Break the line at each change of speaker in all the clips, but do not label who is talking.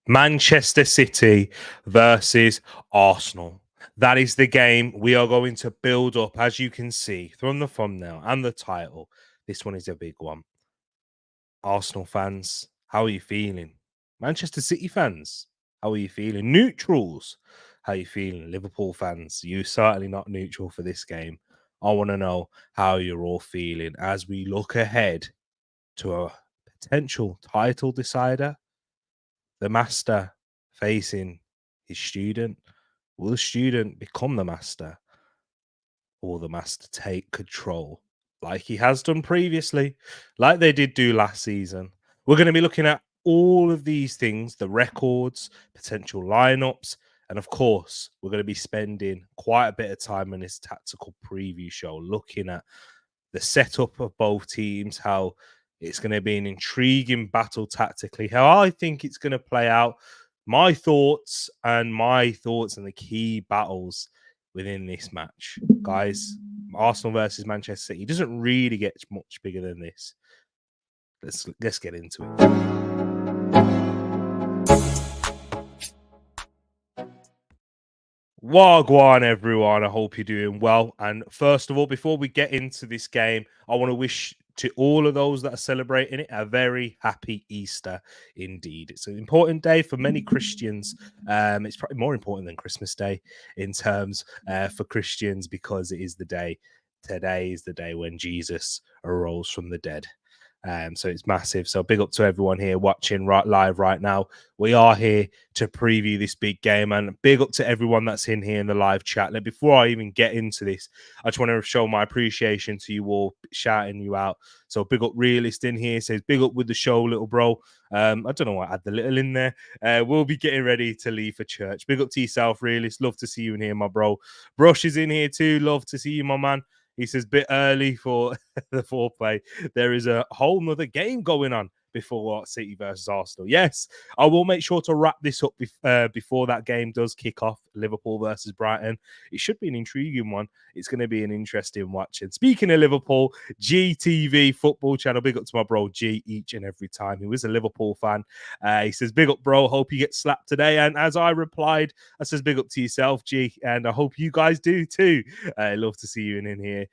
Manchester City versus Arsenal. That is the game we are going to build up, as you can see from the thumbnail and the title. This one is a big one. Arsenal fans, how are you feeling? Manchester City fans, how are you feeling? Neutrals, how are you feeling? Liverpool fans, you're certainly not neutral for this game. I want to know how you're all feeling as we look ahead to a potential title decider. The master facing his student. Will the student become the master? Or will the master take control like he has done previously, like they did do last season? We're going to be looking at all of these things, the records, potential lineups, and of course, we're going to be spending quite a bit of time in this tactical preview show looking at the setup of both teams, how it's going to be an intriguing battle tactically, how I think it's going to play out, my thoughts and the key battles within this match. Guys, Arsenal versus Manchester City doesn't really get much bigger than this. Let's get into it. Wagwan, everyone. I hope you're doing well. And first of all, before we get into this game, I want to wish to all of those that are celebrating it a very happy Easter indeed. It's an important day for many Christians. It's probably more important than Christmas Day in terms for Christians, because it is the day. Today is the day when Jesus arose from the dead. So it's massive. So big up to everyone here watching live right now. We are here to preview this big game, and big up to everyone that's in here in the live chat. Now, before I even get into this, I just want to show my appreciation to you all, shouting you out. So big up Realist in here, says big up with the show, little bro. I don't know why I had the little in there. We'll be getting ready to leave for church. Big up to yourself, Realist. Love to see you in here, my bro. Brush is in here too. Love to see you, my man. He says, bit early for the foreplay. There is a whole nother game going on before City versus Arsenal. Yes, I will make sure to wrap this up before that game does kick off, Liverpool versus Brighton. It should be an intriguing one. It's going to be an interesting watch. And speaking of Liverpool, GTV football channel, big up to my bro G each and every time. He was a Liverpool fan. He says, big up, bro. Hope you get slapped today. And as I replied, I says, big up to yourself, G. And I hope you guys do too. Love to see you in here.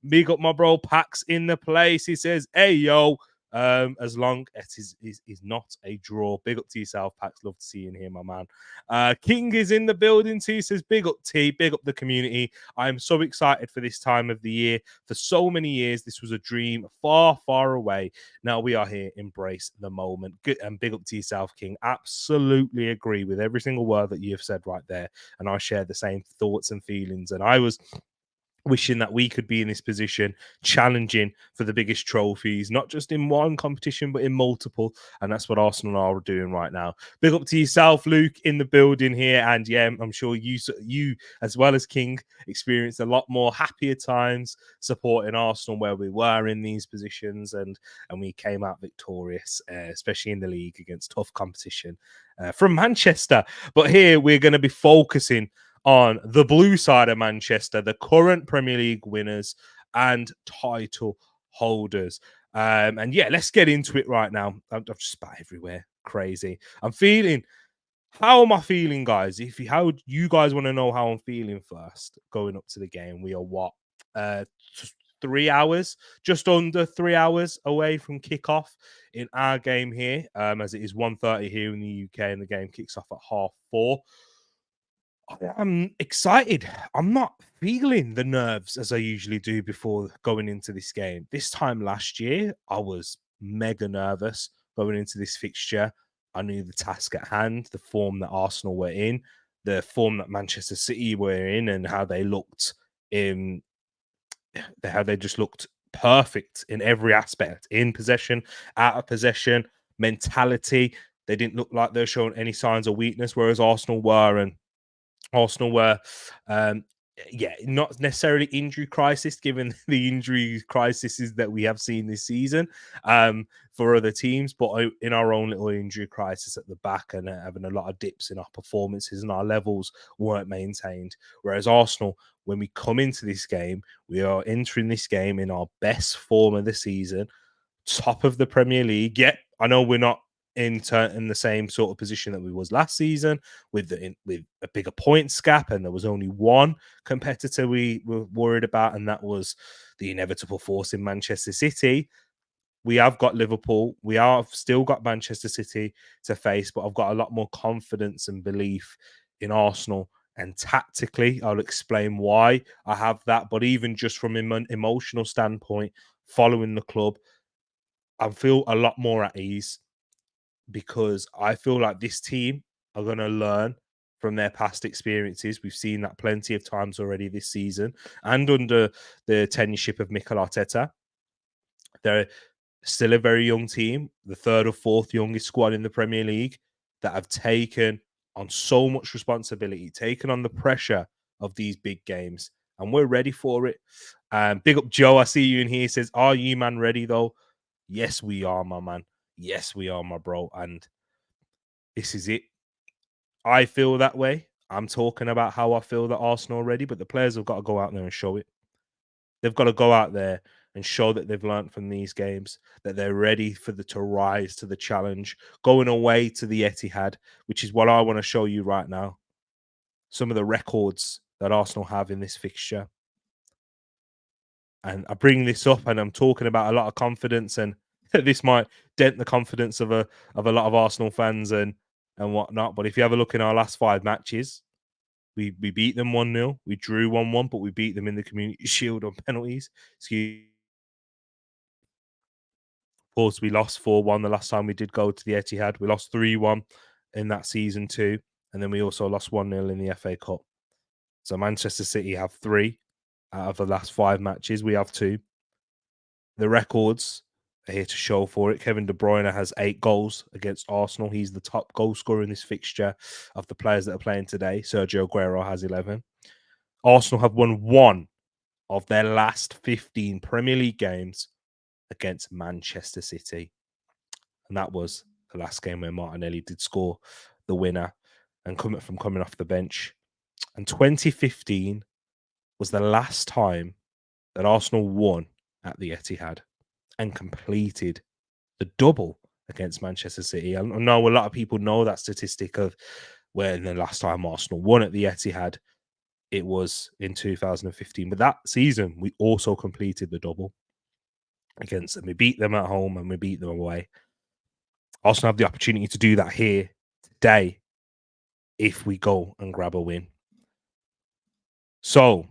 Big up my bro Pax in the place. He says, hey, yo. As long as it is not a draw. Big up to yourself, Pax. Love to see you in here, my man. King is in the building too. Says big up T, big up the community. I am so excited for this time of the year. For so many years, this was a dream far, far away. Now we are here. Embrace the moment. Good, and big up to yourself, King. Absolutely agree with every single word that you have said right there. And I share the same thoughts and feelings. And I was wishing that we could be in this position, challenging for the biggest trophies, not just in one competition, but in multiple. And that's what Arsenal are doing right now. Big up to yourself, Luke, in the building here. And yeah, I'm sure you as well as King, experienced a lot more happier times supporting Arsenal where we were in these positions. And we came out victorious, especially in the league against tough competition from Manchester. But here we're going to be focusing on the blue side of Manchester, the current Premier League winners and title holders. And yeah, let's get into it right now. I'm just spat everywhere. Crazy. How am I feeling, guys? How you guys want to know how I'm feeling first, going up to the game, we are what? 3 hours, just under 3 hours away from kickoff in our game here, as it is 1:30 here in the UK, and the game kicks off at 4:30. I'm excited. I'm not feeling the nerves as I usually do before going into this game. This time last year, I was mega nervous going into this fixture. I knew the task at hand, the form that Arsenal were in, the form that Manchester City were in, and how they looked how they just looked perfect in every aspect, in possession, out of possession, mentality. They didn't look like they were showing any signs of weakness, whereas Arsenal were. And Arsenal were, not necessarily injury crisis, given the injury crises that we have seen this season for other teams, but in our own little injury crisis at the back, and having a lot of dips in our performances, and our levels weren't maintained. Whereas Arsenal, when we come into this game, we are entering this game in our best form of the season, top of the Premier League. Yeah, I know we're not in the same sort of position that we was last season, with a bigger points gap, and there was only one competitor we were worried about, and that was the inevitable force in Manchester City. We have got Liverpool. We have still got Manchester City to face, but I've got a lot more confidence and belief in Arsenal. And tactically, I'll explain why I have that. But even just from an emotional standpoint, following the club, I feel a lot more at ease, because I feel like this team are going to learn from their past experiences. We've seen that plenty of times already this season, and under the tenureship of Mikel Arteta. They're still a very young team, the third or fourth youngest squad in the Premier League, that have taken on so much responsibility, taken on the pressure of these big games, and we're ready for it. Big up Joe, I see you in here. Says, "Are you man ready though?" Yes, we are, my man. Yes, we are, my bro. And this is it. I feel that way. I'm talking about how I feel that Arsenal are ready, but the players have got to go out there and show it. They've got to go out there and show that they've learned from these games, that they're ready to rise to the challenge, going away to the Etihad, which is what I want to show you right now. Some of the records that Arsenal have in this fixture. And I bring this up, and I'm talking about a lot of confidence, and this might dent the confidence of a lot of Arsenal fans and whatnot. But if you have a look in our last 5 matches, we beat them 1-0, we drew 1-1, but we beat them in the Community Shield on penalties. Of course, we lost 4-1 the last time we did go to the Etihad. We lost 3-1 in that season too, and then we also lost 1-0 in the FA Cup. So Manchester City have 3 out of the last 5 matches. We have 2. The records are here to show for it. Kevin De Bruyne has 8 goals against Arsenal. He's the top goal scorer in this fixture of the players that are playing today. Sergio Aguero has 11. Arsenal have won 1 of their last 15 Premier League games against Manchester City. And that was the last game where Martinelli did score the winner and coming off the bench. And 2015 was the last time that Arsenal won at the Etihad and completed the double against Manchester City. I know a lot of people know that statistic of when the last time Arsenal won at the Etihad, it was in 2015. But that season, we also completed the double against them. We beat them at home and we beat them away. Arsenal have the opportunity to do that here today if we go and grab a win. So,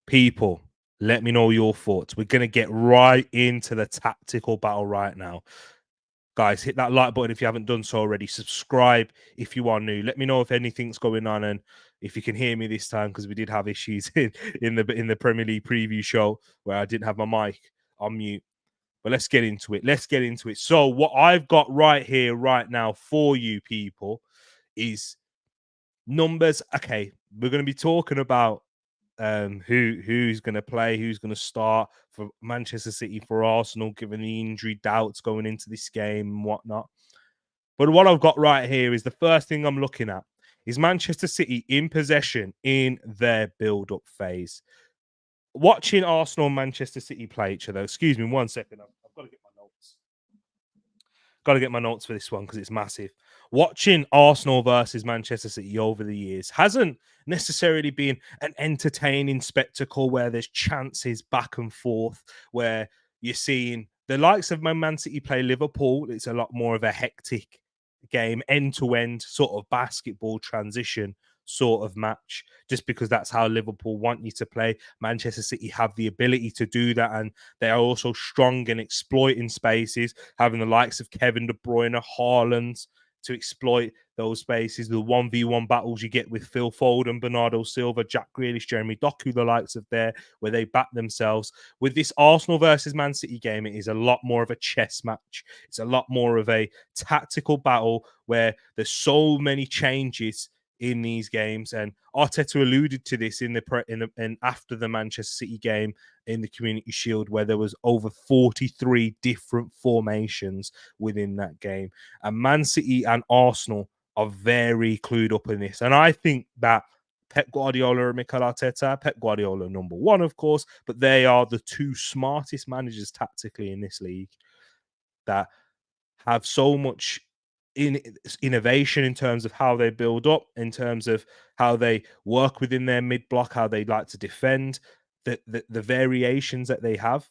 people, let me know your thoughts. We're going to get right into the tactical battle right now. Guys, hit that like button if you haven't done so already. Subscribe if you are new. Let me know if anything's going on and if you can hear me this time, because we did have issues in the Premier League preview show where I didn't have my mic on mute. But let's get into it. Let's get into it. So what I've got right here, right now for you people is numbers. Okay, we're going to be talking about who's going to play, who's going to start for Manchester City, for Arsenal, given the injury doubts going into this game and whatnot. But what I've got right here is the first thing I'm looking at is Manchester City in possession in their build-up phase. Watching Arsenal and Manchester City play each other. Excuse me 1 second. I've got to get my notes. Got to get my notes for this one because it's massive. Watching Arsenal versus Manchester City over the years hasn't necessarily been an entertaining spectacle where there's chances back and forth, where you're seeing the likes of Man City play Liverpool. It's a lot more of a hectic game, end-to-end sort of basketball transition sort of match, just because that's how Liverpool want you to play. Manchester City have the ability to do that, and they are also strong in exploiting spaces, having the likes of Kevin De Bruyne, Haaland to exploit those spaces, the 1v1 battles you get with Phil Foden, Bernardo Silva, Jack Grealish, Jeremy Doku, the likes of there, where they back themselves. With this Arsenal versus Man City game, it is a lot more of a chess match. It's a lot more of a tactical battle where there's so many changes in these games, and Arteta alluded to this in after the Manchester City game in the Community Shield, where there was over 43 different formations within that game. And Man City and Arsenal are very clued up in this, and I think that Pep Guardiola and Mikel Arteta, Pep Guardiola number 1, of course, but they are the 2 smartest managers tactically in this league that have so much innovation in terms of how they build up, in terms of how they work within their mid block, how they like to defend. The variations that they have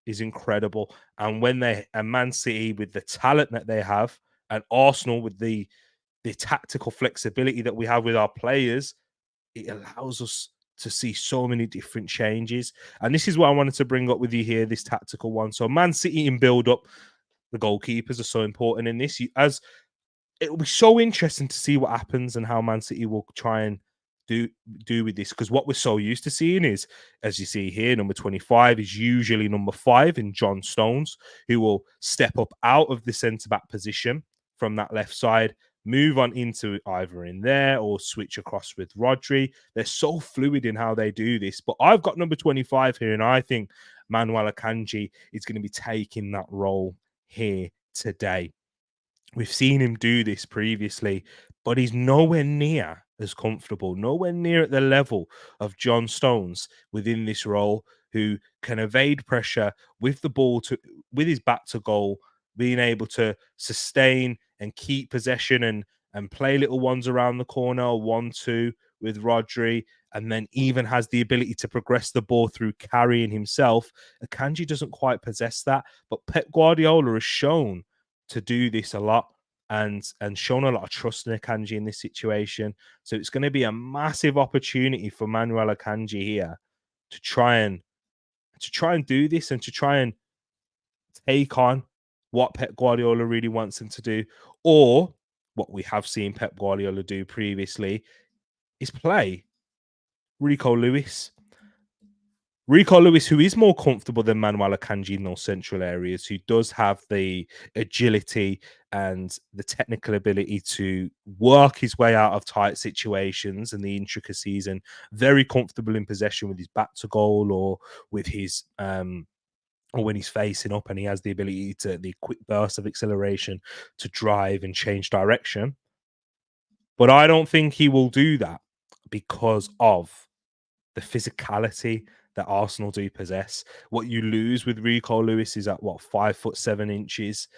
is incredible. And when and Man City with the talent that they have, and Arsenal with the tactical flexibility that we have with our players, it allows us to see so many different changes. And this is what I wanted to bring up with you here, this tactical one. So Man City in build up, the goalkeepers are so important in this. As it'll be so interesting to see what happens and how Man City will try and do with this, because what we're so used to seeing is, as you see here, number 25 is usually number 5 in John Stones, who will step up out of the centre-back position from that left side, move on into either in there or switch across with Rodri. They're so fluid in how they do this. But I've got number 25 here, and I think Manuel Akanji is going to be taking that role here today. We've seen him do this previously, but he's nowhere near as comfortable, nowhere near at the level of John Stones within this role, who can evade pressure with the ball with his back to goal, being able to sustain and keep possession and play little ones around the corner, 1-2 with Rodri, and then even has the ability to progress the ball through carrying himself. Akanji doesn't quite possess that, but Pep Guardiola has shown to do this a lot and shown a lot of trust in Akanji in this situation. So it's going to be a massive opportunity for Manuel Akanji here to try and do this and to try and take on what Pep Guardiola really wants him to do, or what we have seen Pep Guardiola do previously is play Rico Lewis. Rico Lewis, who is more comfortable than Manuel Akanji in those central areas, who does have the agility and the technical ability to work his way out of tight situations and the intricacies, and very comfortable in possession with his back to goal or with his or when he's facing up, and he has the ability to the quick burst of acceleration to drive and change direction. But I don't think he will do that because of the physicality that Arsenal do possess. What you lose with Rico Lewis is at 5'7".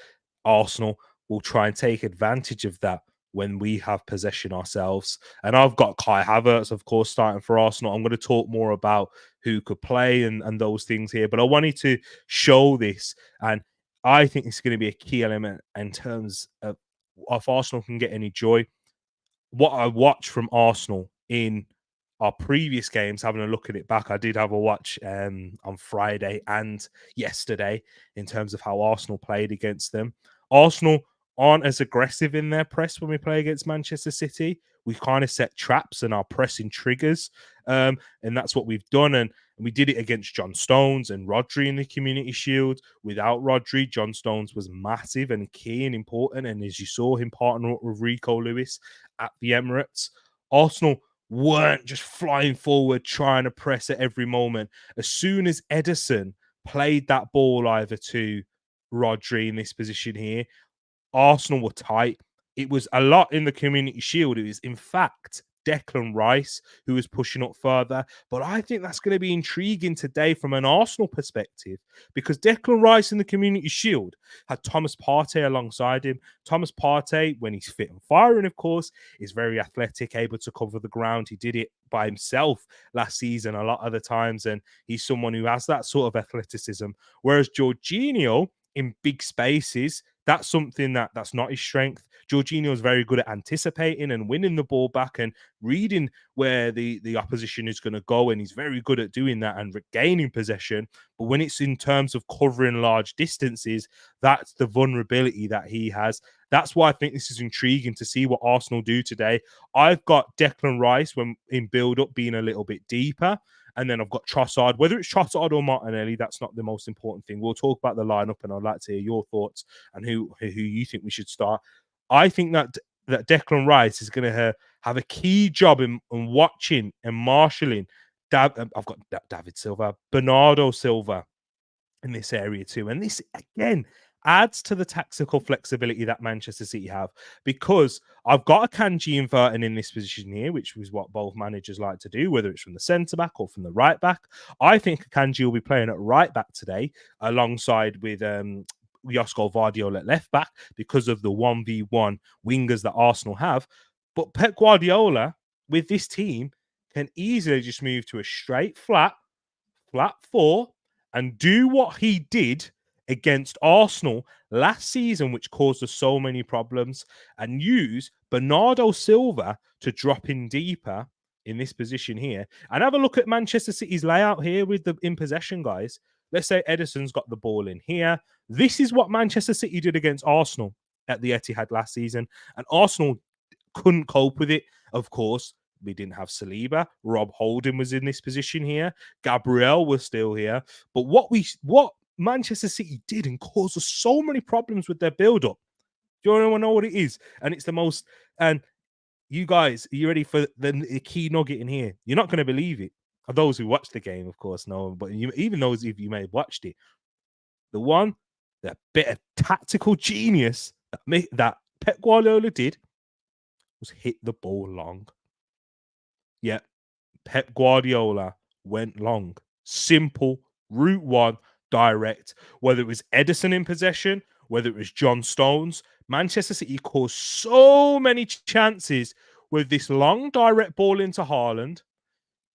Arsenal will try and take advantage of that when we have possession ourselves. And I've got Kai Havertz, of course, starting for Arsenal. I'm going to talk more about who could play and those things here, but I wanted to show this, and I think it's going to be a key element in terms of if Arsenal can get any joy. What I watched from Arsenal in our previous games, having a look at it back, I did have a watch on Friday and yesterday in terms of how Arsenal played against them. Arsenal aren't as aggressive in their press when we play against Manchester City. We kind of set traps and our pressing triggers, and that's what we've done. And we did it against John Stones and Rodri in the Community Shield. Without Rodri, John Stones was massive and key and important. And as you saw him partner up with Rico Lewis at the Emirates, Arsenal weren't just flying forward, trying to press at every moment. As soon as Ederson played that ball either to Rodri in this position here, Arsenal were tight. It was a lot in the Community Shield. It was, in fact, Declan Rice who was pushing up further. But I think that's going to be intriguing today from an Arsenal perspective, because Declan Rice in the Community Shield had Thomas Partey alongside him. Thomas Partey, when he's fit and firing, of course, is very athletic, able to cover the ground. He did it by himself last season a lot of the times, and he's someone who has that sort of athleticism. Whereas Jorginho, in big spaces, that's something that's not his strength. Jorginho is very good at anticipating and winning the ball back and reading where the opposition is going to go, and he's very good at doing that and regaining possession. But when it's in terms of covering large distances, that's the vulnerability that he has. That's why I think this is intriguing to see what Arsenal do today. I've got Declan Rice when in build-up being a little bit deeper. And then I've got Trossard. Whether it's Trossard or Martinelli, that's not the most important thing. We'll talk about the lineup, and I'd like to hear your thoughts and who you think we should start. I think that Declan Rice is going to have a key job in watching and marshalling. I've got David Silva, Bernardo Silva in this area too. And this, again, adds to the tactical flexibility that Manchester City have, because I've got Akanji inverting in this position here, which is what both managers like to do, whether it's from the centre-back or from the right-back. I think Akanji will be playing at right-back today alongside with Josko Gvardiol at left back because of the 1v1 wingers that Arsenal have. But Pep Guardiola, with this team, can easily just move to a straight flat 4 and do what he did against Arsenal last season, which caused us so many problems, and use Bernardo Silva to drop in deeper in this position here. And have a look at Manchester City's layout here with the in possession guys. Let's say Ederson's got the ball in here. This is what Manchester City did against Arsenal at the Etihad last season. And Arsenal couldn't cope with it, of course. We didn't have Saliba. Rob Holding was in this position here. Gabriel was still here. But what Manchester City did and caused us so many problems with their build-up. Do you want to know what it is? And it's the most... And you guys, are you ready for the key nugget in here? You're not going to believe it. For those who watched the game, of course, no. But even those if you may have watched it. The bit of tactical genius that Pep Guardiola did was hit the ball long. Yeah, Pep Guardiola went long. Simple, route one, direct. Whether it was Ederson in possession, whether it was John Stones, Manchester City caused so many chances with this long direct ball into Haaland.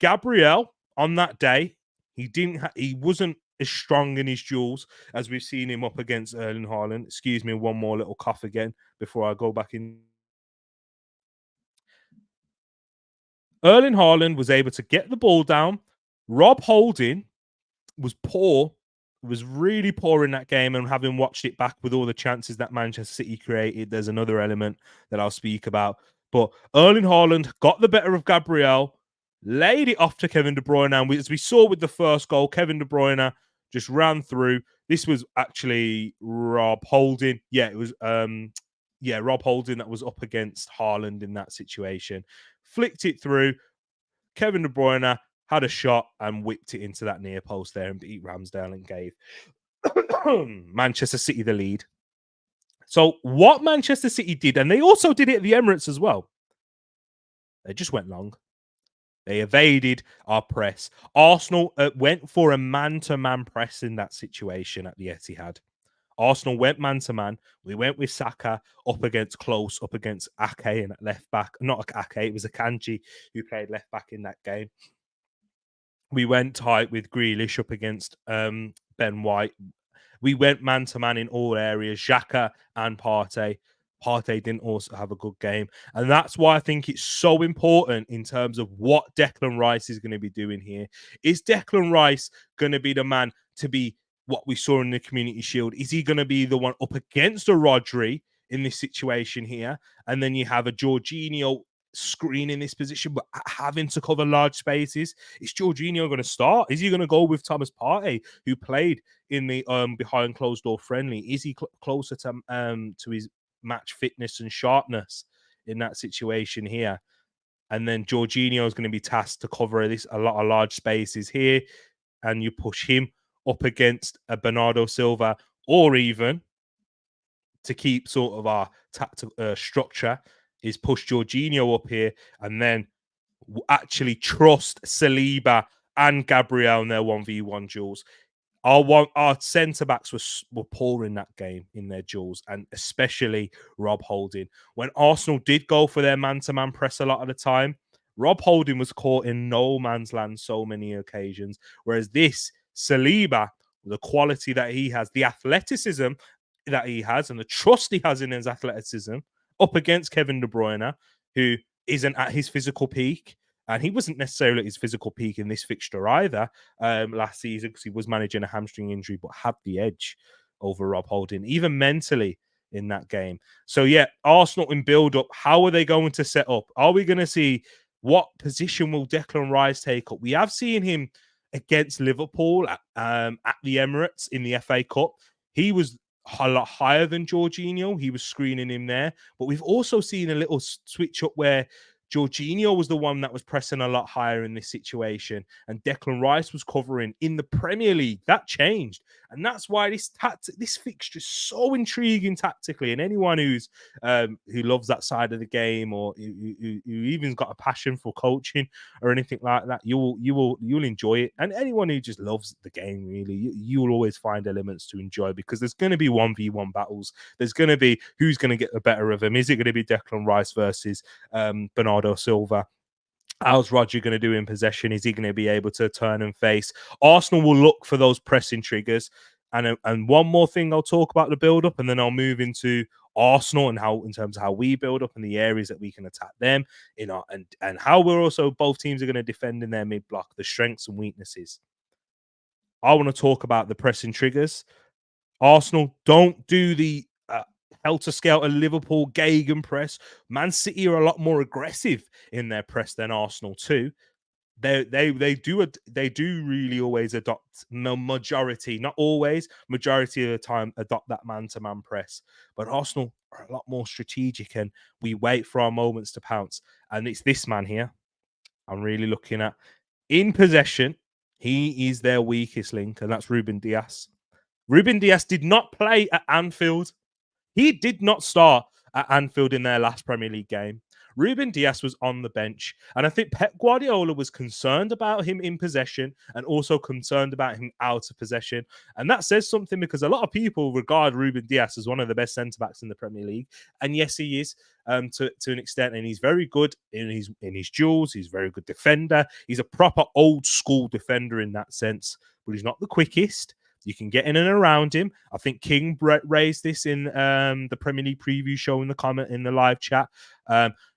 Gabriel, on that day, he wasn't as strong in his duels as we've seen him up against Erling Haaland. Excuse me, one more little cough again before I go back in. Erling Haaland was able to get the ball down. Rob Holding was poor, was really poor in that game. And having watched it back with all the chances that Manchester City created, there's another element that I'll speak about. But Erling Haaland got the better of Gabriel, laid it off to Kevin De Bruyne. And as we saw with the first goal, Kevin De Bruyne just ran through. This was actually Rob Holding. Yeah, it was Rob Holding that was up against Haaland in that situation. Flicked it through. Kevin De Bruyne had a shot and whipped it into that near post there and beat Ramsdale and gave Manchester City the lead. So what Manchester City did, and they also did it at the Emirates as well, they just went long. They evaded our press. Arsenal went for a man-to-man press in that situation at the Etihad. Arsenal went man-to-man. We went with Saka up against Ake and at left back. Not Ake, it was Akanji who played left back in that game. We went tight with Grealish up against Ben White. We went man-to-man in all areas. Xhaka and Partey. Partey didn't also have a good game. And that's why I think it's so important in terms of what Declan Rice is going to be doing here. Is Declan Rice going to be the man to be what we saw in the Community Shield? Is he going to be the one up against a Rodri in this situation here? And then you have a Jorginho screen in this position, but having to cover large spaces. Is Jorginho going to start? Is he going to go with Thomas Partey, who played in the behind closed door friendly? Is he closer to his match fitness and sharpness in that situation here? And then Jorginho is going to be tasked to cover a lot of large spaces here, and you push him up against a Bernardo Silva, or even to keep sort of our tactical structure is push Jorginho up here and then actually trust Saliba and Gabriel in their 1v1 duels. Our centre-backs were poor in that game in their duels, and especially Rob Holding. When Arsenal did go for their man-to-man press a lot of the time, Rob Holding was caught in no man's land so many occasions, whereas this Saliba, the quality that he has, the athleticism that he has, and the trust he has in his athleticism, up against Kevin De Bruyne, who isn't at his physical peak. And he wasn't necessarily at his physical peak in this fixture either last season, because he was managing a hamstring injury, but had the edge over Rob Holding, even mentally in that game. So, yeah, Arsenal in build-up, how are they going to set up? Are we going to see what position will Declan Rice take up? We have seen him against Liverpool at the Emirates in the FA Cup. He was a lot higher than Jorginho. He was screening him there. But we've also seen a little switch up where Jorginho was the one that was pressing a lot higher in this situation, and Declan Rice was covering in the Premier League. That changed. And that's why this fixture is so intriguing tactically. And anyone who loves that side of the game, or who even's got a passion for coaching or anything like that, you'll enjoy it. And anyone who just loves the game, really, you'll always find elements to enjoy, because there's going to be 1v1 battles. There's going to be who's going to get the better of him. Is it going to be Declan Rice versus Bernardo Silva? How's Rodri going to do in possession? Is he going to be able to turn and face? Arsenal will look for those pressing triggers. And one more thing I'll talk about the build-up, and then I'll move into Arsenal and how, in terms of how we build up and the areas that we can attack them, and how we're also, both teams are going to defend in their mid-block, the strengths and weaknesses. I want to talk about the pressing triggers. Arsenal don't do the helter-skelter Liverpool gegenpress. Man City are a lot more aggressive in their press than Arsenal too. They do really always adopt majority, not always, majority of the time adopt that man-to-man press. But Arsenal are a lot more strategic, and we wait for our moments to pounce. And it's this man here I'm really looking at. In possession, he is their weakest link, and that's Ruben Dias. Ruben Dias did not play at Anfield. He did not start at Anfield in their last Premier League game. Ruben Dias was on the bench. And I think Pep Guardiola was concerned about him in possession and also concerned about him out of possession. And that says something, because a lot of people regard Ruben Dias as one of the best centre-backs in the Premier League. And yes, he is to an extent. And he's very good in his duels. He's a very good defender. He's a proper old school defender in that sense. But he's not the quickest. You can get in and around him. I think King raised this in the Premier League preview show in the live chat.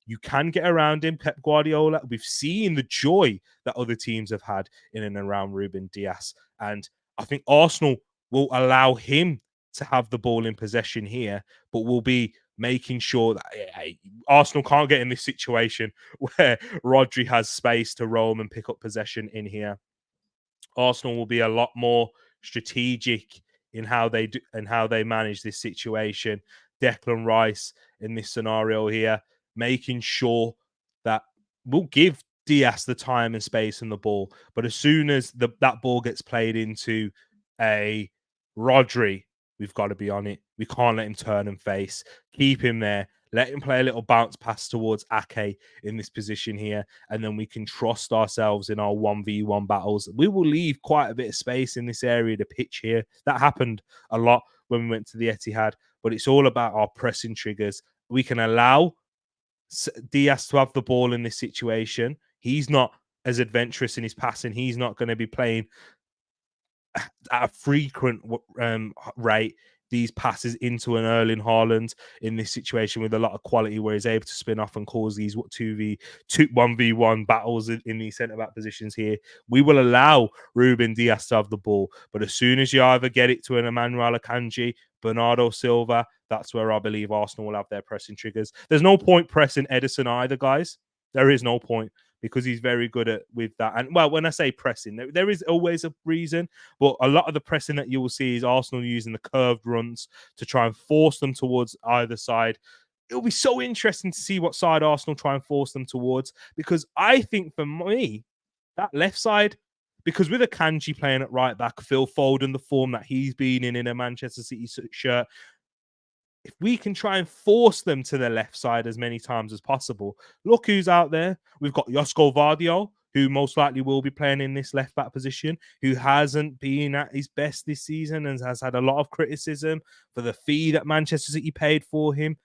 You can get around him, Pep Guardiola. We've seen the joy that other teams have had in and around Ruben Dias. And I think Arsenal will allow him to have the ball in possession here, but will be making sure that Arsenal can't get in this situation where Rodri has space to roam and pick up possession in here. Arsenal will be a lot more strategic in how they do and how they manage this situation. Declan Rice in this scenario here, making sure that we'll give Dias the time and space and the ball, but as soon as that ball gets played into a Rodri, we've got to be on it. We can't let him turn and face. Keep him there. Let him play a little bounce pass towards Ake in this position here, and then we can trust ourselves in our 1v1 battles. We will leave quite a bit of space in this area of the pitch here. That happened a lot when we went to the Etihad, but it's all about our pressing triggers. We can allow Dias to have the ball in this situation. He's not as adventurous in his passing. He's not going to be playing at a frequent rate these passes into an Erling Haaland in this situation with a lot of quality, where he's able to spin off and cause these 1v1 battles in these centre-back positions here. We will allow Ruben Dias to have the ball, but as soon as you either get it to an Emmanuel Akanji, Bernardo Silva, that's where I believe Arsenal will have their pressing triggers. There's no point pressing Edison either, guys. There is no point, because he's very good with that. And well, when I say pressing, there is always a reason, but a lot of the pressing that you will see is Arsenal using the curved runs to try and force them towards either side. It'll be so interesting to see what side Arsenal try and force them towards, because I think for me, that left side, because with Akanji playing at right back, Phil Foden, the form that he's been in a Manchester City shirt, if we can try and force them to the left side as many times as possible, look who's out there. We've got Josko Vardio, who most likely will be playing in this left back position, who hasn't been at his best this season and has had a lot of criticism for the fee that Manchester City paid for him.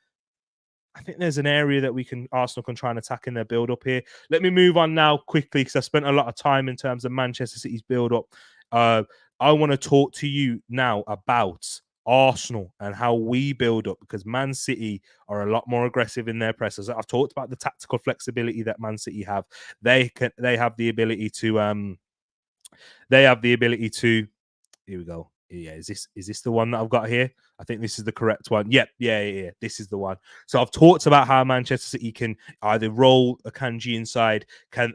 I think there's an area that Arsenal can try and attack in their build-up here. Let me move on now quickly, because I spent a lot of time in terms of Manchester City's build-up. I want to talk to you now about Arsenal and how we build up, because Man City are a lot more aggressive in their presses. I've talked about the tactical flexibility that Man City have. They have the ability to here we go. Yeah, is this the one that I've got here? I think this is the correct one. Yep, yeah. This is the one. So I've talked about how Manchester City can either roll Akanji inside,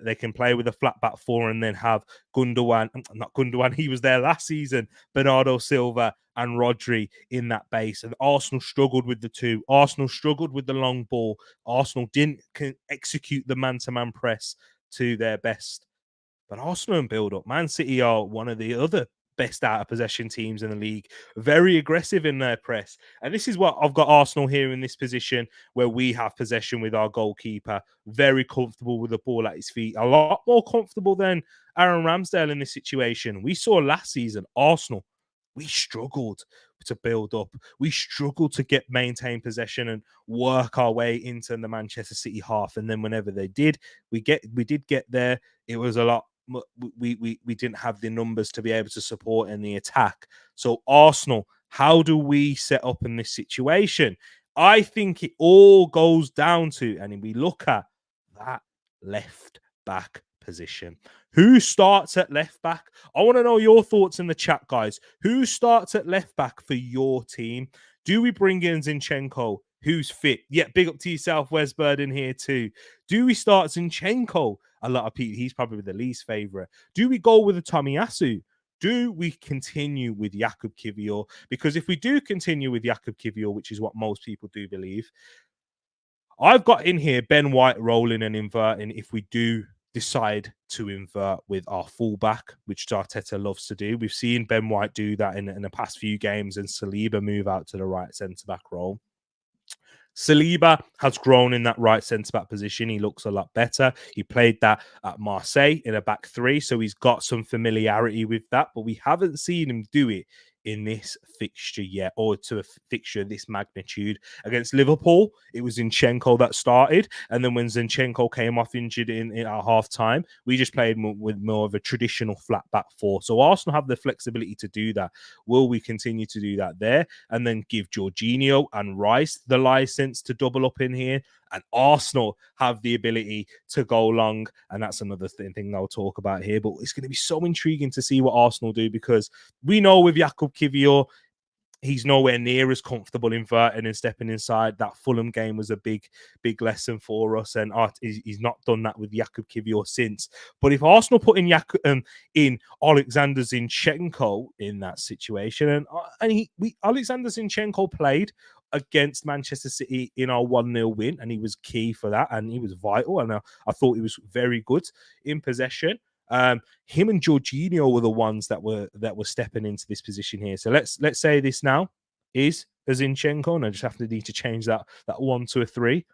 they can play with a flat back four, and then have not Gundogan, he was there last season, Bernardo Silva and Rodri in that base. And Arsenal struggled with the two. Arsenal struggled with the long ball. Arsenal didn't execute the man-to-man press to their best. But Arsenal and build up, Man City are one of the other best out of possession teams in the league. Very aggressive in their press. And this is what I've got Arsenal here in this position where we have possession with our goalkeeper. Very comfortable with the ball at his feet. A lot more comfortable than Aaron Ramsdale in this situation. We saw last season, Arsenal, we struggled to build up. We struggled to maintain possession and work our way into the Manchester City half. And then whenever they did, we did get there. It was a lot. We didn't have the numbers to be able to support in the attack. So Arsenal, how do we set up in this situation? I think it all goes down to, and we look at that left back position. Who starts at left back? I want to know your thoughts in the chat, guys. Who starts at left back for your team? Do we bring in Zinchenko, who's fit? Yeah, big up to yourself, Wes Burden here too. Do we start Zinchenko? A lot of people, he's probably the least favourite. Do we go with a Tomiyasu? Do we continue with Jakub Kiwior? Because if we do continue with Jakub Kiwior, which is what most people do believe, I've got in here Ben White rolling and inverting if we do decide to invert with our fullback, which Arteta loves to do. We've seen Ben White do that in the past few games, and Saliba move out to the right centre-back role. Saliba has grown in that right centre-back position. He looks a lot better. He played that at Marseille in a back three, so he's got some familiarity with that, but we haven't seen him do it in this fixture yet, or to a fixture this magnitude. Against Liverpool, it was Zinchenko that started, and then when Zinchenko came off injured in our half time, we just played with more of a traditional flat back four. So Arsenal have the flexibility to do that. Will we continue to do that there, and then give Jorginho and Rice the license to double up in here? And Arsenal have the ability to go long, and that's another thing I'll talk about here. But it's going to be so intriguing to see what Arsenal do, because we know with Jakub Kiwior, he's nowhere near as comfortable inverting and stepping inside. That Fulham game was a big lesson for us, and he's not done that with Jakub Kiwior since. But if Arsenal put in Alexander Zinchenko in that situation, and Alexander Zinchenko played against Manchester City in our 1-0 win, and he was key for that, and he was vital, and I thought he was very good in possession. Him and Jorginho were the ones that were stepping into this position here. So let's say this now is a Zinchenko, and I just need to change that 1 to a 3.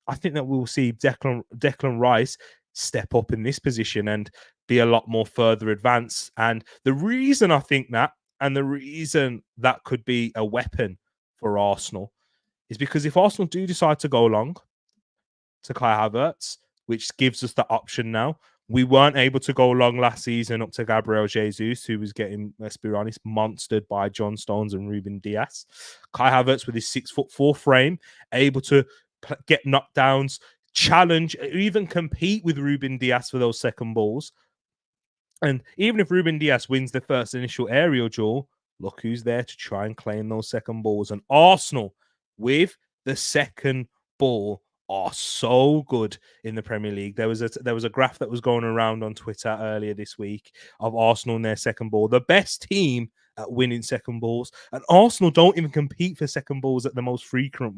I think that we'll see Declan Rice step up in this position and be a lot more further advanced. And the reason I think that, and the reason that could be a weapon for Arsenal, is because if Arsenal do decide to go long to Kai Havertz, which gives us the option now. We weren't able to go long last season up to Gabriel Jesus, who was getting, let's be honest, monstered by John Stones and Ruben Dias. Kai Havertz with his 6'4" frame, able to get knockdowns, challenge, even compete with Ruben Dias for those second balls. And even if Ruben Dias wins the first initial aerial duel, look who's there to try and claim those second balls. And Arsenal, with the second ball, are so good in the Premier League. There was a graph that was going around on Twitter earlier this week of Arsenal and their second ball, the best team at winning second balls, and Arsenal don't even compete for second balls at the most frequent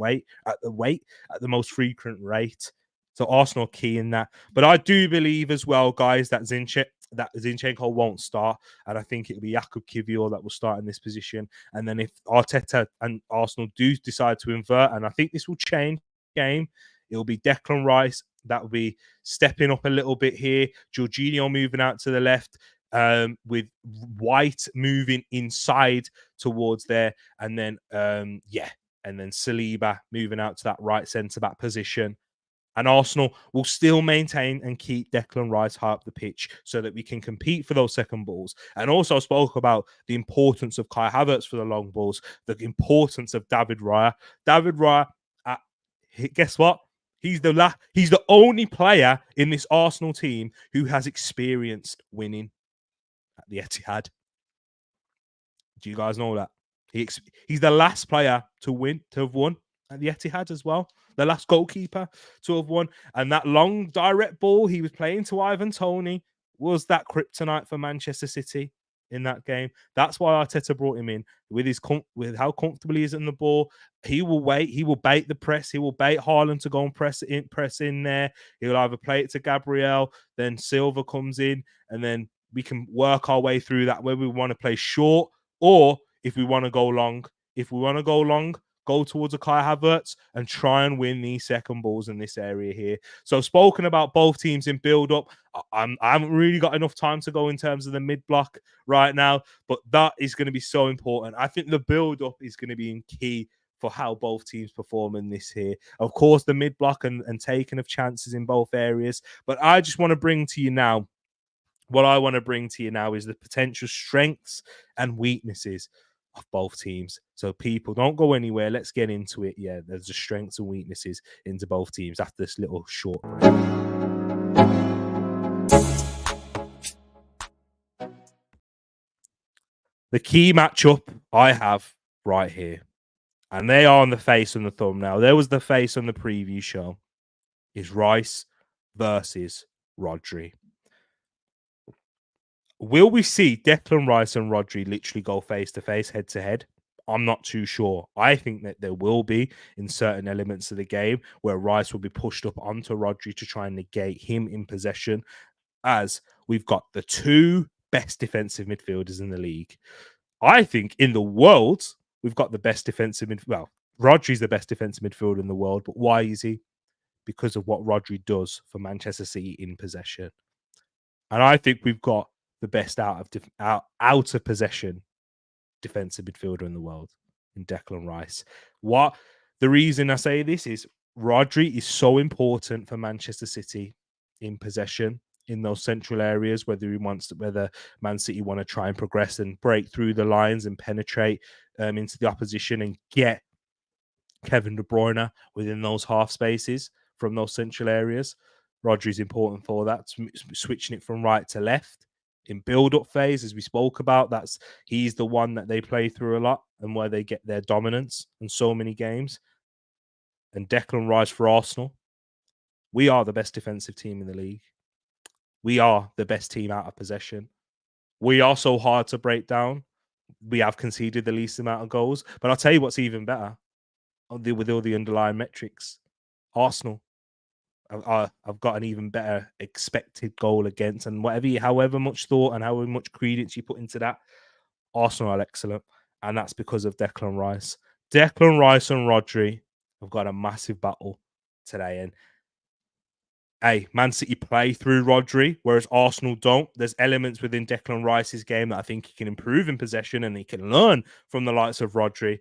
most frequent rate. So Arsenal key in that. But I do believe as well, guys, that Zinchenko won't start, and I think it'll be Jakub Kiwior that will start in this position. And then if Arteta and Arsenal do decide to invert, and I think this will change the game, it'll be Declan Rice that will be stepping up a little bit here. Jorginho moving out to the left, with White moving inside towards there, and then and then Saliba moving out to that right centre back position. And Arsenal will still maintain and keep Declan Rice high up the pitch so that we can compete for those second balls. And also spoke about the importance of Kai Havertz for the long balls, the importance of David Raya. David Raya, guess what? He's the only player in this Arsenal team who has experienced winning at the Etihad. Do you guys know that? He's the last player to have won at the Etihad as well. The last goalkeeper to have won. And that long direct ball he was playing to Ivan Toney was that kryptonite for Manchester City in that game. That's why Arteta brought him in with how comfortable he is in the ball. He will wait. He will bait the press. He will bait Haaland to go and press in there. He'll either play it to Gabriel, then Silva comes in, and then we can work our way through that, whether we want to play short or if we want to go long. If we want to go long, go towards a Kai Havertz and try and win these second balls in this area here. So spoken about both teams in build-up. I haven't really got enough time to go in terms of the mid-block right now, but that is going to be so important. I think the build-up is going to be key for how both teams perform in this here. Of course, the mid-block and taking of chances in both areas. But I just want to bring to you now, what I want to bring to you now is the potential strengths and weaknesses of both teams. So people, don't go anywhere. Let's get into it. Yeah, there's the strengths and weaknesses into both teams after this little short break. The key matchup I have right here, and they are on the face on the thumbnail. There was the face on the preview show, is Rice versus Rodri. Will we see Declan Rice and Rodri literally go face-to-face, head-to-head? I'm not too sure. I think that there will be in certain elements of the game where Rice will be pushed up onto Rodri to try and negate him in possession, as we've got the two best defensive midfielders in the league. I think in the world, we've got the best defensive midfielder. Well, Rodri's the best defensive midfielder in the world, but why is he? Because of what Rodri does for Manchester City in possession. And I think we've got the best out of possession defensive midfielder in the world in Declan Rice. What the reason I say this is Rodri is so important for Manchester City in possession in those central areas, whether Man City want to try and progress and break through the lines and penetrate into the opposition and get Kevin De Bruyne within those half spaces from those central areas. Rodri's important for that, switching it from right to left in build-up phase, as we spoke about. He's the one that they play through a lot and where they get their dominance in so many games. And Declan Rice for Arsenal. We are the best defensive team in the league. We are the best team out of possession. We are so hard to break down. We have conceded the least amount of goals. But I'll tell you what's even better with all the underlying metrics. Arsenal. I've got an even better expected goal against, and however much thought and however much credence you put into that, Arsenal are excellent, and that's because of Declan Rice. Declan Rice and Rodri have got a massive battle today, and hey, Man City play through Rodri, whereas Arsenal don't. There's elements within Declan Rice's game that I think he can improve in possession, and he can learn from the likes of Rodri.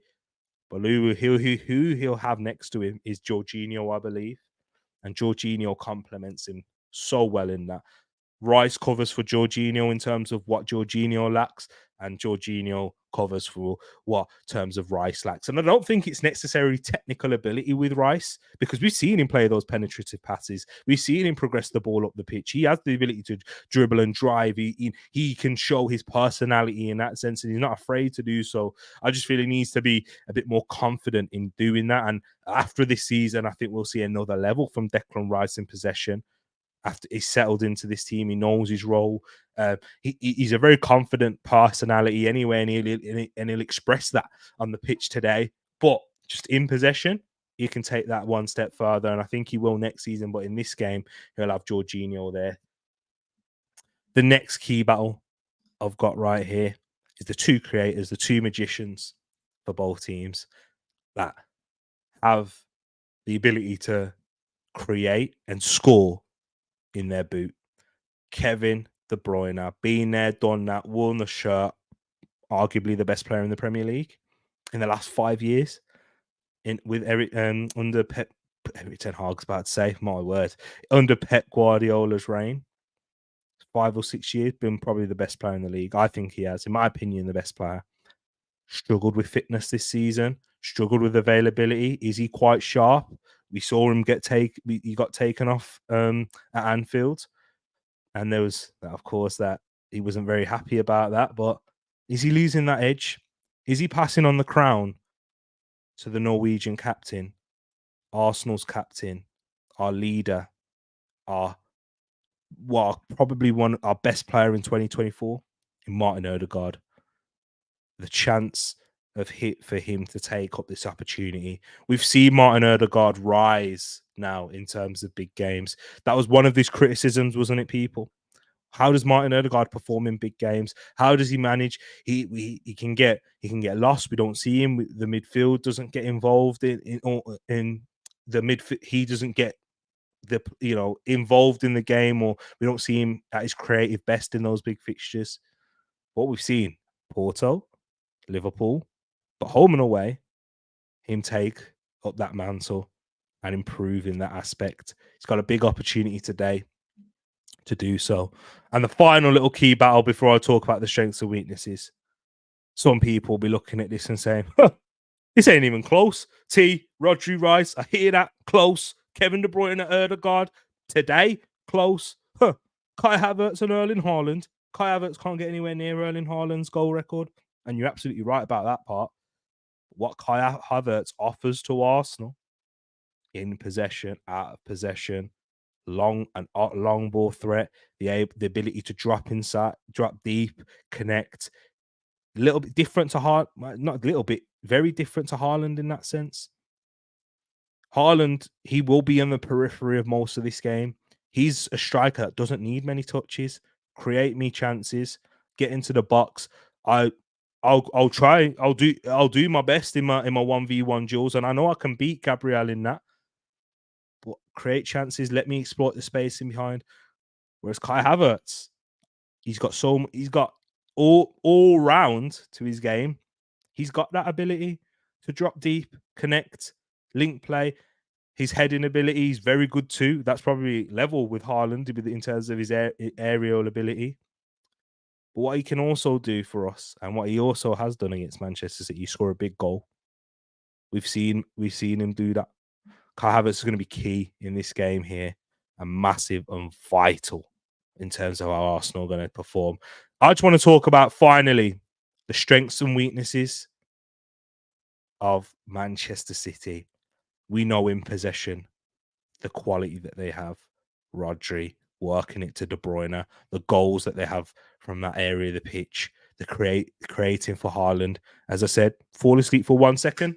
But who he'll have next to him is Jorginho, I believe. And Jorginho complements him so well in that. Rice covers for Jorginho in terms of what Jorginho lacks, and Jorginho covers for what terms of Rice lacks. And I don't think it's necessarily technical ability with Rice, because we've seen him play those penetrative passes. We've seen him progress the ball up the pitch. He has the ability to dribble and drive. He can show his personality in that sense, and he's not afraid to do so. I just feel he needs to be a bit more confident in doing that. And after this season, I think we'll see another level from Declan Rice in possession. After he's settled into this team, he knows his role. He's a very confident personality anyway, and he'll express that on the pitch today. But just in possession, he can take that one step further, and I think he will next season. But in this game, he'll have Jorginho there. The next key battle I've got right here is the two creators, the two magicians for both teams that have the ability to create and score in their boot. Kevin De Bruyne, been there, done that, worn the shirt, arguably the best player in the Premier League in the last 5 years. With Erik under Pep Ten Hag's about to say, my word, under Pep Guardiola's reign, 5 or 6 years, been probably the best player in the league. I think he has, in my opinion, the best player. Struggled with fitness this season, struggled with availability. Is he quite sharp? We saw him he got taken off at Anfield. And there was, of course, that he wasn't very happy about that. But is he losing that edge? Is he passing on the crown to the Norwegian captain, Arsenal's captain, our leader, probably our best player in 2024, in Martin Odegaard? The chance for him to take up this opportunity. We've seen Martin Odegaard rise now in terms of big games. That was one of his criticisms, wasn't it, people? How does Martin Odegaard perform in big games? How does he manage? He can get lost. We don't see him. The midfield doesn't get involved in the midfield. He doesn't get involved in the game, or we don't see him at his creative best in those big fixtures. What we've seen, Porto, Liverpool, but home and away, him take up that mantle and improve in that aspect. He's got a big opportunity today to do so. And the final little key battle before I talk about the strengths and weaknesses. Some people will be looking at this and saying, this ain't even close. Rodri, Rice, I hear that, close. Kevin De Bruyne at Odegaard, today, close. Kai Havertz and Erling Haaland. Kai Havertz can't get anywhere near Erling Haaland's goal record. And you're absolutely right about that part. What Kai Havertz offers to Arsenal in possession, out of possession, long ball threat, the ability to drop inside, drop deep, connect. A little bit different to not a little bit, very different to Haaland in that sense. Haaland, he will be on the periphery of most of this game. He's a striker that doesn't need many touches, create me chances, get into the box. I'll try. I'll do my best in my 1v1 duels, and I know I can beat Gabriel in that. But create chances, let me exploit the space in behind. Whereas Kai Havertz, he's got all round to his game. He's got that ability to drop deep, connect, link play. His heading ability is very good too. That's probably level with Haaland in terms of his aerial ability. But what he can also do for us, and what he also has done against Manchester City, score a big goal. We've seen him do that. Kai Havertz is going to be key in this game here, and massive and vital in terms of how Arsenal are going to perform. I just want to talk about, finally, the strengths and weaknesses of Manchester City. We know in possession the quality that they have. Rodri working it to De Bruyne, the goals that they have from that area of the pitch, the creating for Haaland. As I said, fall asleep for 1 second,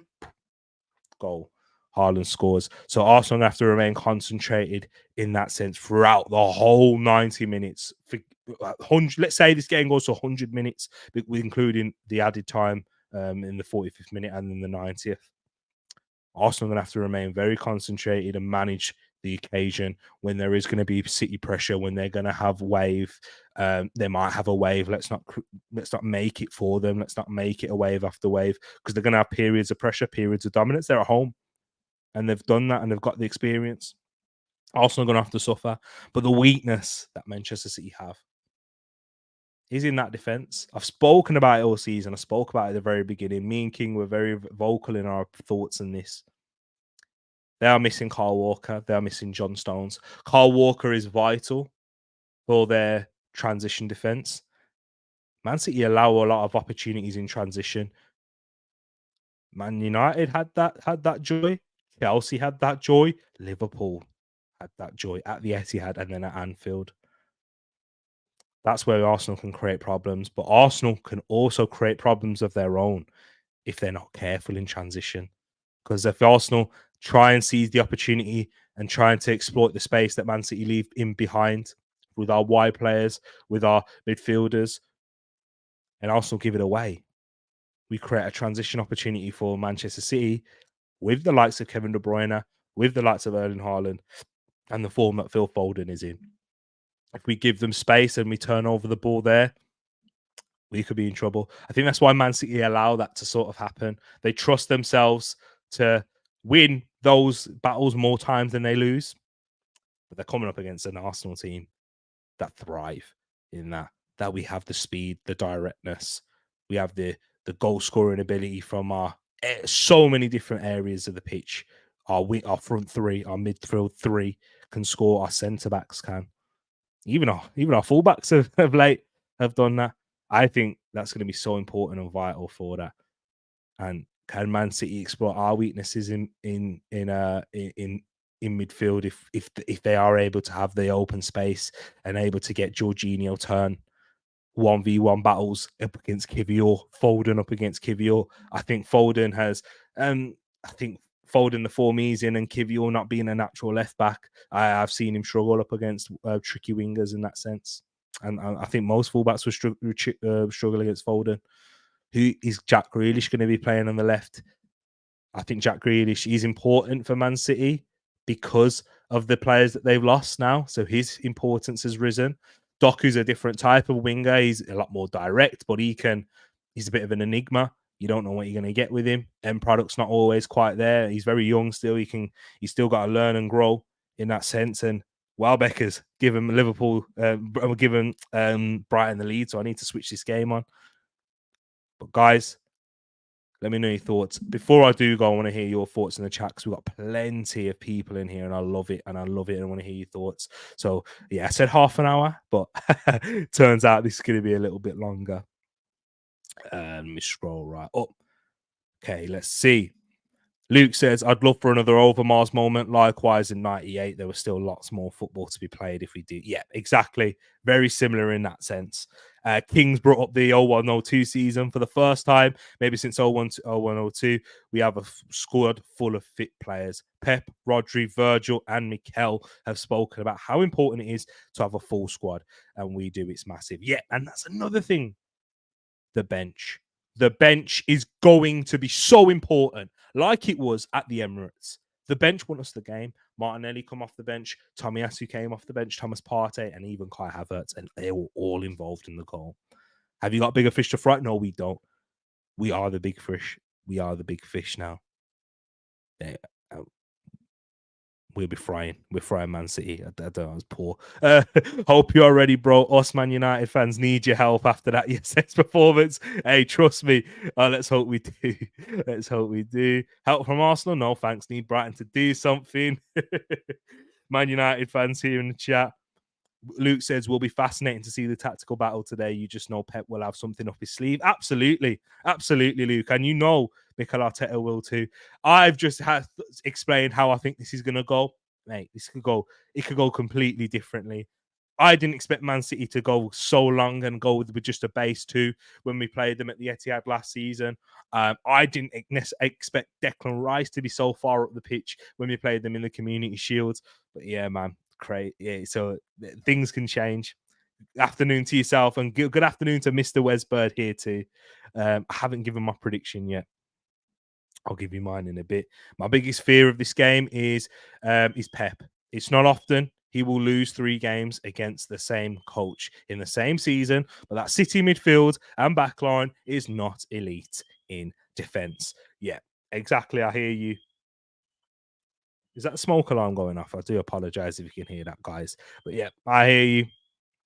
goal. Haaland scores. So Arsenal have to remain concentrated in that sense throughout the whole 90 minutes. Let's say this game goes to 100 minutes, including the added time in the 45th minute and in the 90th. Arsenal are going to have to remain very concentrated and manage the occasion when there is going to be City pressure, when they're going to have wave. They might have a wave. Let's not make it for them. Let's not make it a wave after wave, because they're going to have periods of pressure, periods of dominance. They're at home, and they've done that, and they've got the experience. Arsenal are going to have to suffer. But the weakness that Manchester City have is in that defence. I've spoken about it all season. I spoke about it at the very beginning. Me and King were very vocal in our thoughts on this. They are missing Kyle Walker. They are missing John Stones. Kyle Walker is vital for their transition defence. Man City allow a lot of opportunities in transition. Man United had that joy. Chelsea had that joy. Liverpool had that joy at the Etihad and then at Anfield. That's where Arsenal can create problems. But Arsenal can also create problems of their own if they're not careful in transition. Because if Arsenal try and seize the opportunity and trying to exploit the space that Man City leave in behind with our wide players, with our midfielders, and Arsenal give it away, we create a transition opportunity for Manchester City with the likes of Kevin De Bruyne, with the likes of Erling Haaland, and the form that Phil Foden is in. If we give them space and we turn over the ball there, we could be in trouble. I think that's why Man City allow that to sort of happen. They trust themselves to win those battles more times than they lose. But they're coming up against an Arsenal team that thrive in that we have the speed, the directness, we have the goal scoring ability from our so many different areas of the pitch. Our front three, our midfield three can score. Our centre backs can. Even our fullbacks of late have done that. I think that's going to be so important and vital for that. And can Man City exploit our weaknesses in midfield if they are able to have the open space and able to get Jorginho turn 1v1 battles up against Kivior, Foden up against Kivior. I think Foden has Foden, the form he's in, and Kivior not being a natural left back, I've seen him struggle up against tricky wingers in that sense. And I think most fullbacks will struggle against Foden. Who is Jack Grealish going to be playing on the left? I think Jack Grealish is important for Man City because of the players that they've lost now. So his importance has risen. Doku's a different type of winger. He's a lot more direct, but he's a bit of an enigma. You don't know what you're going to get with him. End product's not always quite there. He's very young still. He's still got to learn and grow in that sense. And Welbeck's given Liverpool, given Brighton the lead. So I need to switch this game on. But guys, let me know your thoughts. Before I do go, I want to hear your thoughts in the chat because we've got plenty of people in here and I love it. And I love it. And I want to hear your thoughts. So, yeah, I said half an hour, but turns out this is going to be a little bit longer. Let me scroll right up. Okay, let's see. Luke says, I'd love for another Overmars moment. Likewise, in 98, there was still lots more football to be played if we did. Yeah, exactly. Very similar in that sense. Kings brought up the 01-02 season for the first time, maybe since 01-02. We have a squad full of fit players. Pep, Rodri, Virgil, and Mikel have spoken about how important it is to have a full squad. And we do. It's massive. Yeah, and that's another thing. The bench. The bench is going to be so important, like it was at the Emirates. The bench won us the game. Martinelli come off the bench. Tomiyasu came off the bench. Thomas Partey and even Kai Havertz, and they were all involved in the goal. Have you got bigger fish to fry? No, we don't. We are the big fish. We are the big fish now. We'll be frying. We're frying Man City. I don't know. I was poor. Hope you're ready, bro. Us Man United fans need your help after that yesterday's performance. Hey, trust me. Let's hope we do. Let's hope we do. Help from Arsenal? No, thanks. Need Brighton to do something. Man United fans here in the chat. Luke says, will be fascinating to see the tactical battle today. You just know Pep will have something up his sleeve. Absolutely. Absolutely, Luke. And you know Mikel Arteta will too. I've just explained how I think this is going to go. Mate, it could go completely differently. I didn't expect Man City to go so long and go with just a base 2 when we played them at the Etihad last season. I didn't expect Declan Rice to be so far up the pitch when we played them in the Community Shields. But yeah, man. Great. Yeah, so things can change. Afternoon to yourself and good afternoon to Mr. Wesbird here too. I haven't given my prediction yet. I'll give you mine in a bit. My biggest fear of this game is Pep. It's not often he will lose 3 games against the same coach in the same season, but that City midfield and backline is not elite in defense. Yeah, exactly. I hear you. Is that a smoke alarm going off? I do apologize if you can hear that, guys. But yeah, I hear you.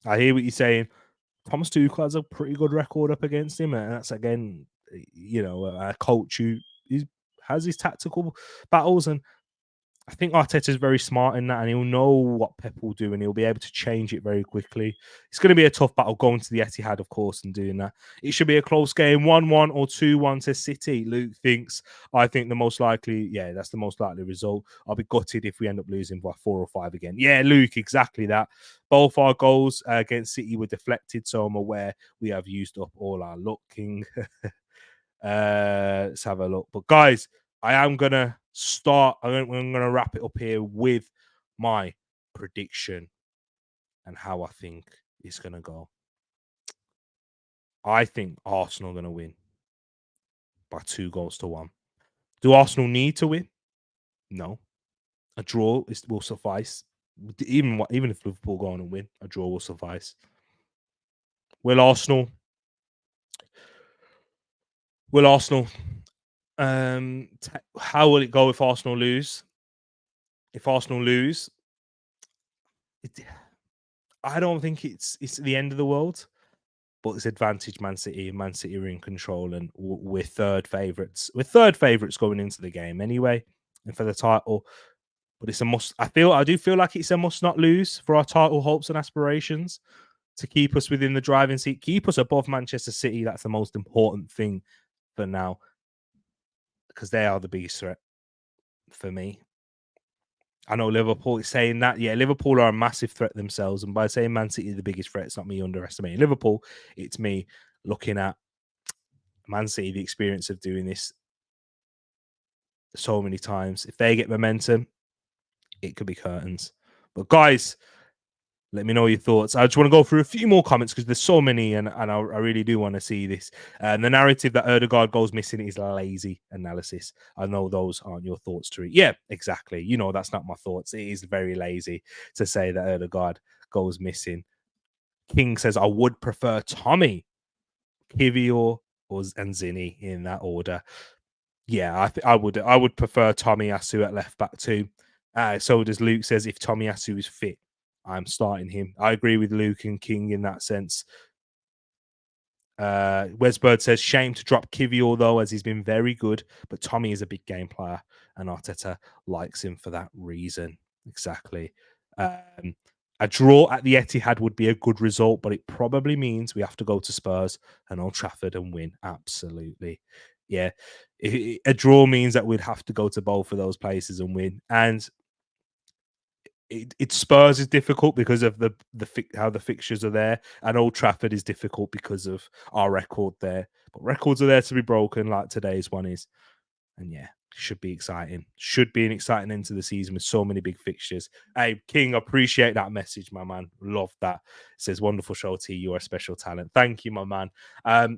I hear what you're saying. Thomas Tuchel has a pretty good record up against him, and that's again, a coach who has his tactical battles, and I think Arteta's very smart in that, and he'll know what Pep will do, and he'll be able to change it very quickly. It's going to be a tough battle going to the Etihad, of course, and doing that. It should be a close game, 1-1 or 2-1 to City. Luke thinks, I think the most likely, that's the most likely result. I'll be gutted if we end up losing by 4 or 5 again. Yeah, Luke, exactly that. Both our goals against City were deflected, so I'm aware we have used up all our luck, King. Let's have a look. But guys, I am going to start. I'm going to wrap it up here with my prediction and how I think it's going to go. I think Arsenal are going to win by 2-1. Do Arsenal need to win? No. A draw will suffice. Even if Liverpool go on and win, a draw will suffice. Will Arsenal? How will it go if Arsenal lose? If Arsenal lose, I don't think it's the end of the world, but it's advantage Man City. Man City are in control, and we're third favourites. We're third favourites going into the game anyway, and for the title. But it's a must. I do feel like it's a must not lose for our title hopes and aspirations to keep us within the driving seat, keep us above Manchester City. That's the most important thing for now, because they are the biggest threat for me. I know Liverpool is saying that. Yeah, Liverpool are a massive threat themselves. And by saying Man City is the biggest threat, it's not me underestimating Liverpool. It's me looking at Man City, the experience of doing this so many times. If they get momentum, it could be curtains. But guys, Let me know your thoughts. I just want to go through a few more comments because there's so many, and I really do want to see this. The narrative that Odegaard goes missing is lazy analysis. I know those aren't your thoughts, Tereak. Yeah, exactly. You know that's not my thoughts. It is very lazy to say that Odegaard goes missing. King says, I would prefer Tommy, Kivior, and Zinni in that order. Yeah, I would prefer Tomiyasu at left back too. So does Luke. Says if Tomiyasu is fit, I'm starting him. I agree with Luke and King in that sense. Wesbird says shame to drop Kivior though, as he's been very good, but Tommy is a big game player, and Arteta likes him for that reason. Exactly. A draw at the Etihad would be a good result, but it probably means we have to go to Spurs and Old Trafford and win. Absolutely. Yeah. A draw means that we'd have to go to both of those places and win. And it Spurs is difficult because of how the fixtures are there, and Old Trafford is difficult because of our record there. But records are there to be broken, like today's one is. And yeah, should be exciting. Should be an exciting end to the season with so many big fixtures. Hey, King, appreciate that message, my man. Love that. It says, wonderful show, T. You're a special talent. Thank you, my man.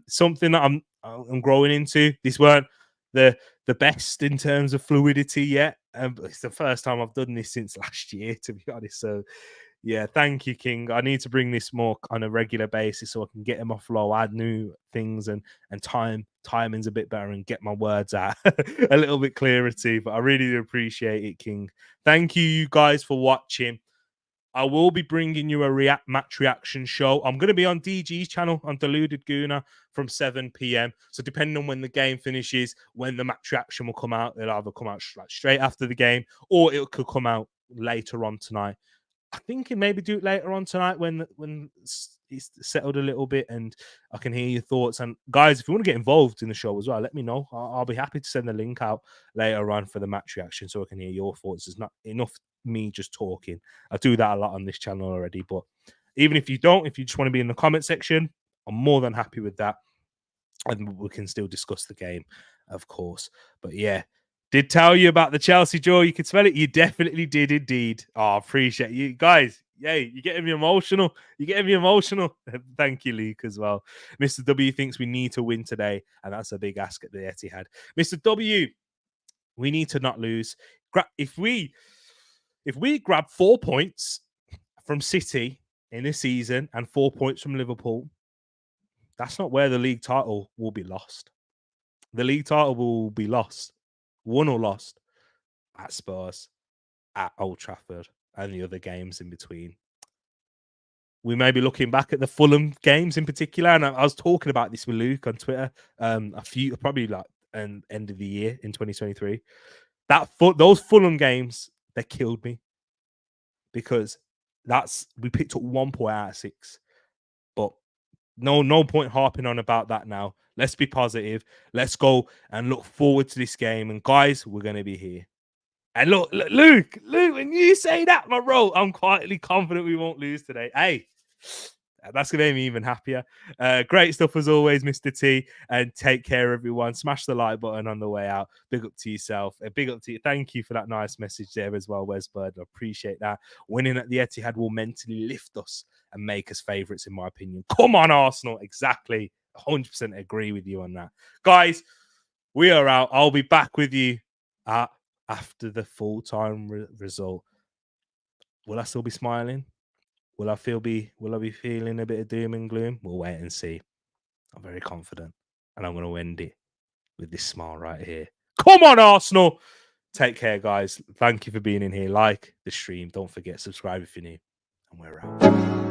Something that I'm growing into. These weren't the best in terms of fluidity yet. It's the first time I've done this since last year, to be honest. So yeah, thank you, King. I need to bring this more on a regular basis so I can get him off low, add new things, and timing's a bit better, and get my words out a little bit clearer too. But I really do appreciate it, King. Thank you guys for watching. I will be bringing you a match reaction show. I'm going to be on DG's channel on Deluded Gooner from 7 p.m. So depending on when the game finishes, when the match reaction will come out, it'll either come out straight after the game, or it could come out later on tonight. I think it maybe do it later on tonight when it's settled a little bit and I can hear your thoughts. And guys, if you want to get involved in the show as well, let me know. I'll be happy to send the link out later on for the match reaction so I can hear your thoughts. There's not enough me just talking. I do that a lot on this channel already, but even if you don't, if you just want to be in the comment section, I'm more than happy with that. And we can still discuss the game, of course. But yeah, did tell you about the Chelsea draw. You could smell it. You definitely did indeed. Oh, I appreciate you guys. Yay, you're getting me emotional. You're getting me emotional. Thank you, Luke, as well. Mr. W thinks we need to win today, and that's a big ask at the Etihad. Mr. W, we need to not lose. If we grab 4 points from City in this season and 4 points from Liverpool, that's not where the league title will be lost. The league title will be lost, won or lost, at Spurs, at Old Trafford, and the other games in between. We may be looking back at the Fulham games in particular, and I was talking about this with Luke on Twitter probably like an end of the year in 2023. Those Fulham games, they killed me because we picked up 1 point out of 6, but no point harping on about that now. Let's be positive. Let's go and look forward to this game. And guys, we're going to be here. And look, Luke, when you say that, my bro, I'm quietly confident we won't lose today. Hey, that's going to make me even happier. Great stuff as always, Mr. T. And take care, everyone. Smash the like button on the way out. Big up to yourself. Big up to you. Thank you for that nice message there as well, Wesbird. I appreciate that. Winning at the Etihad will mentally lift us and make us favourites, in my opinion. Come on, Arsenal. Exactly. 100% agree with you on that. Guys, we are out. I'll be back with you after the full-time result. Will I still be smiling? Will I be feeling a bit of doom and gloom? We'll wait and see. I'm very confident. And I'm going to end it with this smile right here. Come on, Arsenal! Take care, guys. Thank you for being in here. Like the stream. Don't forget, subscribe if you're new. And we're out.